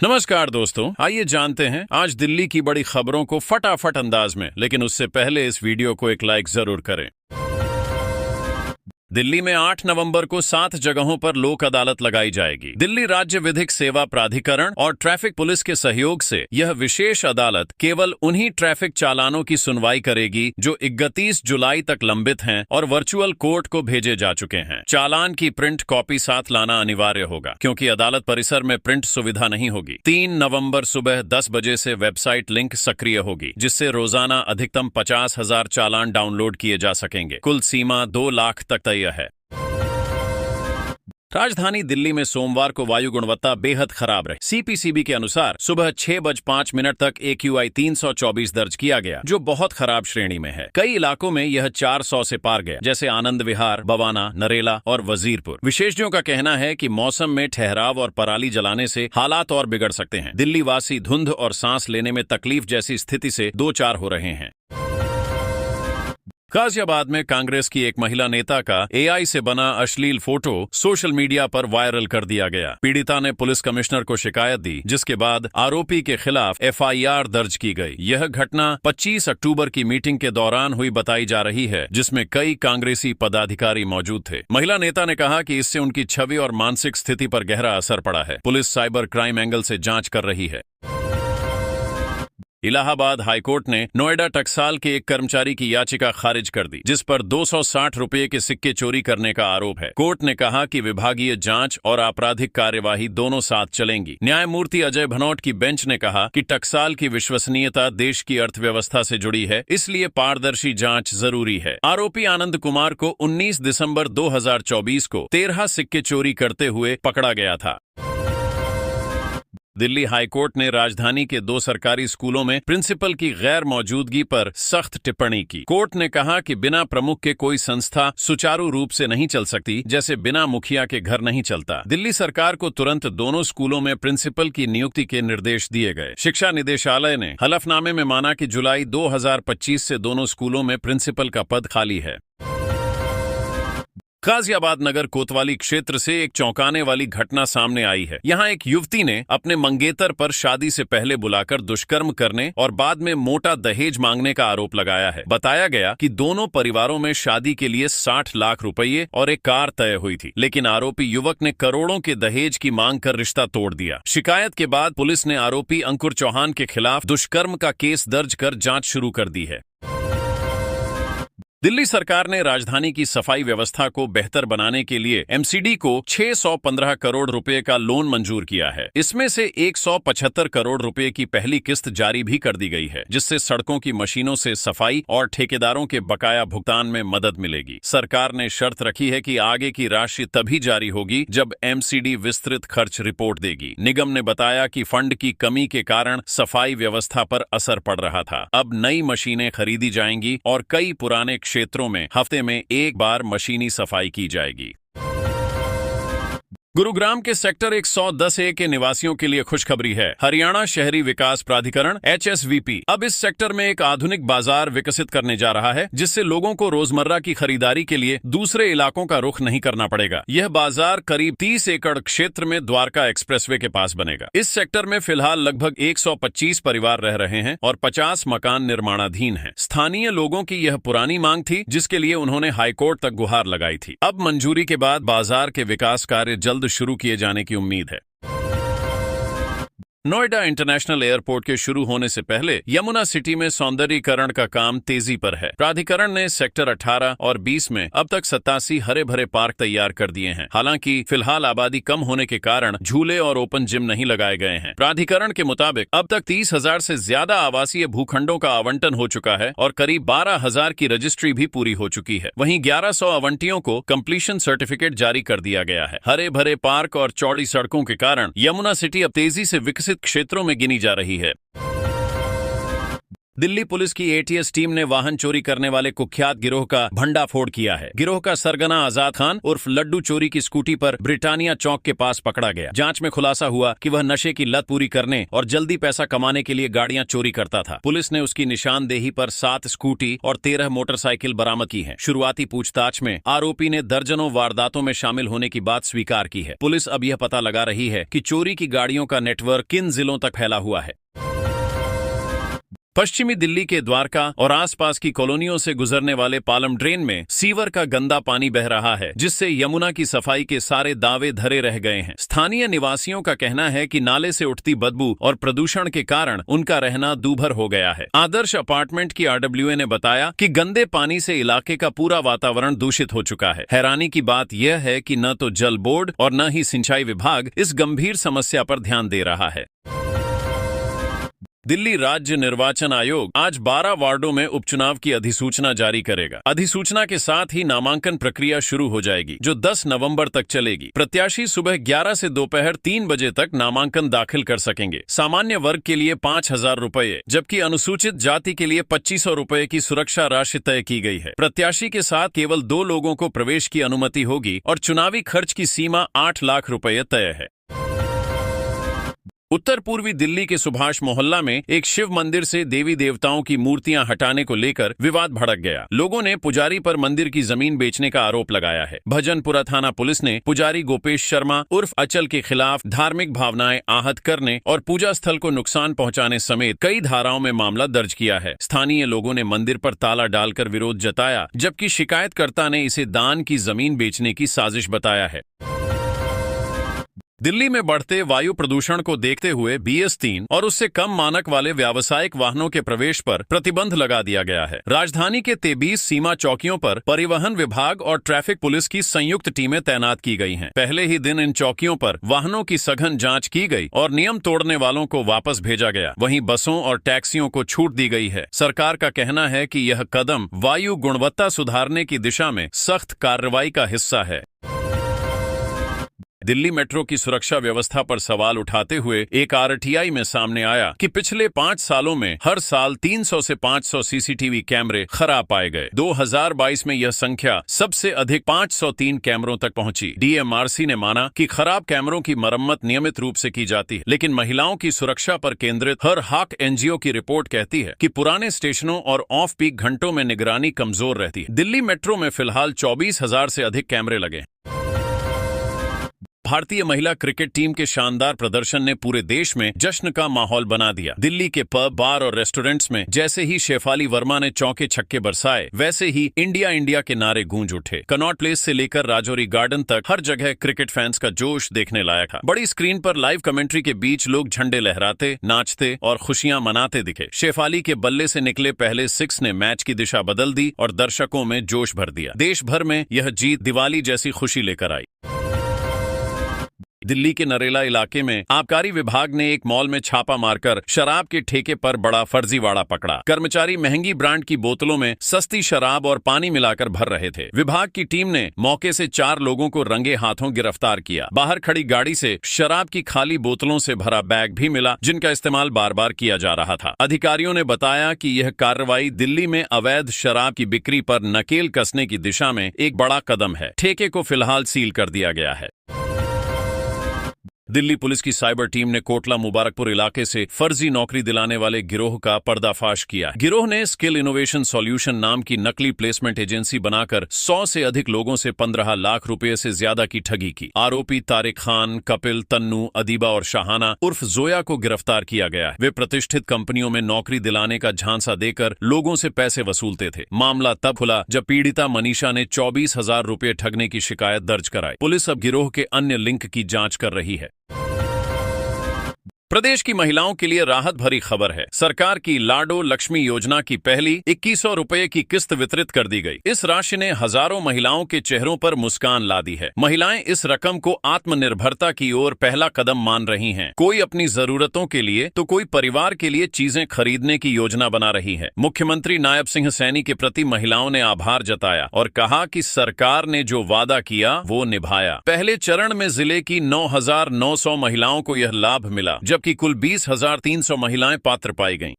नमस्कार दोस्तों, आइए जानते हैं आज दिल्ली की बड़ी खबरों को फटाफट अंदाज में। लेकिन उससे पहले इस वीडियो को एक लाइक जरूर करें। दिल्ली में 8 नवंबर को 7 जगहों पर लोक अदालत लगाई जाएगी। दिल्ली राज्य विधिक सेवा प्राधिकरण और ट्रैफिक पुलिस के सहयोग से यह विशेष अदालत केवल उन्हीं ट्रैफिक चालानों की सुनवाई करेगी जो 31 जुलाई तक लंबित हैं और वर्चुअल कोर्ट को भेजे जा चुके हैं। चालान की प्रिंट कॉपी साथ लाना अनिवार्य होगा क्योंकि अदालत परिसर में प्रिंट सुविधा नहीं होगी। 3 नवंबर सुबह 10 बजे से वेबसाइट लिंक सक्रिय होगी, जिससे रोजाना अधिकतम 50,000 चालान डाउनलोड किए जा सकेंगे। कुल सीमा 2 लाख तक तय है। राजधानी दिल्ली में सोमवार को वायु गुणवत्ता बेहद खराब रही। सीपीसीबी के अनुसार सुबह 6:05 तक AQI 324 दर्ज किया गया, जो बहुत खराब श्रेणी में है। कई इलाकों में यह 400 से पार गया, जैसे आनंद विहार, बवाना, नरेला और वजीरपुर। विशेषज्ञों का कहना है कि मौसम में ठहराव और पराली जलाने से हालात और बिगड़ सकते हैं। दिल्ली वासी धुंध और सांस लेने में तकलीफ जैसी स्थिति से दो चार हो रहे हैं। गाजियाबाद में कांग्रेस की एक महिला नेता का AI से बना अश्लील फोटो सोशल मीडिया पर वायरल कर दिया गया। पीड़िता ने पुलिस कमिश्नर को शिकायत दी, जिसके बाद आरोपी के खिलाफ FIR दर्ज की गई। यह घटना 25 अक्टूबर की मीटिंग के दौरान हुई बताई जा रही है, जिसमें कई कांग्रेसी पदाधिकारी मौजूद थे। महिला नेता ने कहा कि इससे उनकी छवि और मानसिक स्थिति पर गहरा असर पड़ा है। पुलिस साइबर क्राइम एंगल से जांच कर रही है। इलाहाबाद हाईकोर्ट ने नोएडा टकसाल के एक कर्मचारी की याचिका खारिज कर दी, जिस पर 260 रुपये के सिक्के चोरी करने का आरोप है। कोर्ट ने कहा कि विभागीय जांच और आपराधिक कार्यवाही दोनों साथ चलेंगी। न्यायमूर्ति अजय भनोट की बेंच ने कहा कि टकसाल की विश्वसनीयता देश की अर्थव्यवस्था से जुड़ी है, इसलिए पारदर्शी जांच जरूरी है। आरोपी आनंद कुमार को 19 दिसंबर 2024 को 13 सिक्के चोरी करते हुए पकड़ा गया था। दिल्ली हाईकोर्ट ने राजधानी के 2 सरकारी स्कूलों में प्रिंसिपल की गैर मौजूदगी पर सख्त टिप्पणी की। कोर्ट ने कहा कि बिना प्रमुख के कोई संस्था सुचारू रूप से नहीं चल सकती, जैसे बिना मुखिया के घर नहीं चलता। दिल्ली सरकार को तुरंत दोनों स्कूलों में प्रिंसिपल की नियुक्ति के निर्देश दिए गए। शिक्षा निदेशालय ने हलफनामे में माना कि जुलाई 2025 से दोनों स्कूलों में प्रिंसिपल का पद खाली है। गाजियाबाद नगर कोतवाली क्षेत्र से एक चौंकाने वाली घटना सामने आई है। यहाँ एक युवती ने अपने मंगेतर पर शादी से पहले बुलाकर दुष्कर्म करने और बाद में मोटा दहेज मांगने का आरोप लगाया है। बताया गया कि दोनों परिवारों में शादी के लिए 60 लाख रुपये और एक कार तय हुई थी, लेकिन आरोपी युवक ने करोड़ों के दहेज की मांग कर रिश्ता तोड़ दिया। शिकायत के बाद पुलिस ने आरोपी अंकुर चौहान के खिलाफ दुष्कर्म का केस दर्ज कर जांच शुरू कर दी है। दिल्ली सरकार ने राजधानी की सफाई व्यवस्था को बेहतर बनाने के लिए MCD को 615 करोड़ रुपए का लोन मंजूर किया है। इसमें से 175 करोड़ रुपए की पहली किस्त जारी भी कर दी गई है, जिससे सड़कों की मशीनों से सफाई और ठेकेदारों के बकाया भुगतान में मदद मिलेगी। सरकार ने शर्त रखी है कि आगे की राशि तभी जारी होगी जब MCD विस्तृत खर्च रिपोर्ट देगी। निगम ने बताया कि फंड की कमी के कारण सफाई व्यवस्था पर असर पड़ रहा था। अब नई मशीनें खरीदी जाएंगी और कई पुराने क्षेत्रों में हफ्ते में एक बार मशीनी सफाई की जाएगी। गुरुग्राम के सेक्टर 110A के निवासियों के लिए खुशखबरी है। हरियाणा शहरी विकास प्राधिकरण HSVP अब इस सेक्टर में एक आधुनिक बाजार विकसित करने जा रहा है, जिससे लोगों को रोजमर्रा की खरीदारी के लिए दूसरे इलाकों का रुख नहीं करना पड़ेगा। यह बाजार करीब 30 एकड़ क्षेत्र में द्वारका एक्सप्रेसवे के पास बनेगा। इस सेक्टर में फिलहाल लगभग 125 परिवार रह रहे हैं और 50 मकान निर्माणाधीन हैं। स्थानीय लोगों की यह पुरानी मांग थी, जिसके लिए उन्होंने हाईकोर्ट तक गुहार लगाई थी। अब मंजूरी के बाद बाजार के विकास कार्य जल्द शुरू किए जाने की उम्मीद है। नोएडा इंटरनेशनल एयरपोर्ट के शुरू होने से पहले यमुना सिटी में सौंदर्यीकरण का काम तेजी पर है। प्राधिकरण ने सेक्टर 18 और 20 में अब तक 87 हरे भरे पार्क तैयार कर दिए हैं। हालांकि फिलहाल आबादी कम होने के कारण झूले और ओपन जिम नहीं लगाए गए हैं। प्राधिकरण के मुताबिक अब तक 30,000 से ज्यादा आवासीय भूखंडों का आवंटन हो चुका है और करीब 12,000 की रजिस्ट्री भी पूरी हो चुकी है। वहीं 1100 आवंटियों को कंप्लीशन सर्टिफिकेट जारी कर दिया गया है। हरे भरे पार्क और चौड़ी सड़कों के कारण यमुना सिटी अब तेजी से विकसित क्षेत्रों में गिनी जा रही है। दिल्ली पुलिस की एटीएस टीम ने वाहन चोरी करने वाले कुख्यात गिरोह का भंडाफोड़ किया है। गिरोह का सरगना आजाद खान उर्फ लड्डू चोरी की स्कूटी पर ब्रिटानिया चौक के पास पकड़ा गया। जांच में खुलासा हुआ कि वह नशे की लत पूरी करने और जल्दी पैसा कमाने के लिए गाड़ियां चोरी करता था। पुलिस ने उसकी निशानदेही पर 7 स्कूटी और 13 मोटरसाइकिल बरामद की है। शुरुआती पूछताछ में आरोपी ने दर्जनों वारदातों में शामिल होने की बात स्वीकार की है। पुलिस अब यह पता लगा रही है कि चोरी की गाड़ियों का नेटवर्क किन जिलों तक फैला हुआ है। पश्चिमी दिल्ली के द्वारका और आसपास की कॉलोनियों से गुजरने वाले पालम ड्रेन में सीवर का गंदा पानी बह रहा है, जिससे यमुना की सफाई के सारे दावे धरे रह गए हैं। स्थानीय निवासियों का कहना है कि नाले से उठती बदबू और प्रदूषण के कारण उनका रहना दूभर हो गया है। आदर्श अपार्टमेंट की आरडब्ल्यूए ने बताया कि गंदे पानी से इलाके का पूरा वातावरण दूषित हो चुका है। हैरानी की बात यह है कि न तो जल बोर्ड और न ही सिंचाई विभाग इस गंभीर समस्या पर ध्यान दे रहा है। दिल्ली राज्य निर्वाचन आयोग आज 12 वार्डों में उपचुनाव की अधिसूचना जारी करेगा। अधिसूचना के साथ ही नामांकन प्रक्रिया शुरू हो जाएगी, जो 10 नवंबर तक चलेगी। प्रत्याशी सुबह 11 से दोपहर 3 बजे तक नामांकन दाखिल कर सकेंगे। सामान्य वर्ग के लिए 5,000 रुपये, जबकि अनुसूचित जाति के लिए 2,500 रुपये की सुरक्षा राशि तय की गई है। प्रत्याशी के साथ केवल 2 लोगों को प्रवेश की अनुमति होगी और चुनावी खर्च की सीमा 8 लाख रुपये तय है। उत्तर पूर्वी दिल्ली के सुभाष मोहल्ला में एक शिव मंदिर से देवी देवताओं की मूर्तियां हटाने को लेकर विवाद भड़क गया। लोगों ने पुजारी पर मंदिर की जमीन बेचने का आरोप लगाया है। भजनपुरा थाना पुलिस ने पुजारी गोपेश शर्मा उर्फ अचल के खिलाफ धार्मिक भावनाएं आहत करने और पूजा स्थल को नुकसान पहुंचाने समेत कई धाराओं में मामला दर्ज किया है। स्थानीय लोगों ने मंदिर पर ताला डालकर विरोध जताया, जबकि शिकायतकर्ता ने इसे दान की जमीन बेचने की साजिश बताया है। दिल्ली में बढ़ते वायु प्रदूषण को देखते हुए BS3 और उससे कम मानक वाले व्यावसायिक वाहनों के प्रवेश पर प्रतिबंध लगा दिया गया है। राजधानी के 23 सीमा चौकियों पर परिवहन विभाग और ट्रैफिक पुलिस की संयुक्त टीमें तैनात की गई हैं। पहले ही दिन इन चौकियों पर वाहनों की सघन जांच की गई और नियम तोड़ने वालों को वापस भेजा गया। वहीं बसों और टैक्सियों को छूट दी गई है। सरकार का कहना है कि यह कदम वायु गुणवत्ता सुधारने की दिशा में सख्त कार्रवाई का हिस्सा है। दिल्ली मेट्रो की सुरक्षा व्यवस्था पर सवाल उठाते हुए एक RTI में सामने आया कि पिछले 5 सालों में हर साल 300 से 500 CCTV कैमरे खराब पाए गए। 2022 में यह संख्या सबसे अधिक 503 कैमरों तक पहुंची। DMRC ने माना कि खराब कैमरों की मरम्मत नियमित रूप से की जाती है, लेकिन महिलाओं की सुरक्षा पर केंद्रित हर हाक NGO की रिपोर्ट कहती है कि पुराने स्टेशनों और ऑफ पीक घंटों में निगरानी कमजोर रहती है। दिल्ली मेट्रो में फिलहाल 24,000 से अधिक कैमरे लगे। भारतीय महिला क्रिकेट टीम के शानदार प्रदर्शन ने पूरे देश में जश्न का माहौल बना दिया। दिल्ली के पब, बार और रेस्टोरेंट्स में जैसे ही शेफाली वर्मा ने चौके छक्के बरसाए, वैसे ही इंडिया इंडिया के नारे गूंज उठे। कनॉट प्लेस से लेकर राजौरी गार्डन तक हर जगह क्रिकेट फैंस का जोश देखने लायक था। बड़ी स्क्रीन पर लाइव कमेंट्री के बीच लोग झंडे लहराते, नाचते और खुशियां मनाते दिखे। शेफाली के बल्ले से निकले पहले 6 ने मैच की दिशा बदल दी और दर्शकों में जोश भर दिया। देश भर में यह जीत दिवाली जैसी खुशी लेकर आई। दिल्ली के नरेला इलाके में आबकारी विभाग ने एक मॉल में छापा मारकर शराब के ठेके पर बड़ा फर्जीवाड़ा पकड़ा। कर्मचारी महंगी ब्रांड की बोतलों में सस्ती शराब और पानी मिलाकर भर रहे थे। विभाग की टीम ने मौके से 4 लोगों को रंगे हाथों गिरफ्तार किया। बाहर खड़ी गाड़ी से शराब की खाली बोतलों से भरा बैग भी मिला, जिनका इस्तेमाल बार बार किया जा रहा था। अधिकारियों ने बताया कि यह कार्रवाई दिल्ली में अवैध शराब की बिक्री पर नकेल कसने की दिशा में एक बड़ा कदम है। ठेके को फिलहाल सील कर दिया गया है। दिल्ली पुलिस की साइबर टीम ने कोटला मुबारकपुर इलाके से फर्जी नौकरी दिलाने वाले गिरोह का पर्दाफाश किया। गिरोह ने स्किल इनोवेशन सॉल्यूशन नाम की नकली प्लेसमेंट एजेंसी बनाकर 100 से अधिक लोगों से 15 लाख रुपए से ज्यादा की ठगी की। आरोपी तारिक खान, कपिल, तन्नू, अदीबा और शाहाना उर्फ जोया को गिरफ्तार किया गया। वे प्रतिष्ठित कंपनियों में नौकरी दिलाने का झांसा देकर लोगों से पैसे वसूलते थे। मामला तब खुला जब पीड़िता मनीषा ने 24,000 रुपए ठगने की शिकायत दर्ज कराई। पुलिस अब गिरोह के अन्य लिंक की जांच कर रही है। प्रदेश की महिलाओं के लिए राहत भरी खबर है। सरकार की लाडो लक्ष्मी योजना की पहली 2,100 रुपए की किस्त वितरित कर दी गई। इस राशि ने हजारों महिलाओं के चेहरों पर मुस्कान ला दी है। महिलाएं इस रकम को आत्मनिर्भरता की ओर पहला कदम मान रही हैं। कोई अपनी जरूरतों के लिए तो कोई परिवार के लिए चीजें खरीदने की योजना बना रही है। मुख्यमंत्री नायब सिंह सैनी के प्रति महिलाओं ने आभार जताया और कहा कि सरकार ने जो वादा किया वो निभाया। पहले चरण में जिले की 9,900 महिलाओं को यह लाभ मिला, जबकि कुल 20,300 महिलाएं पात्र पाई गईं।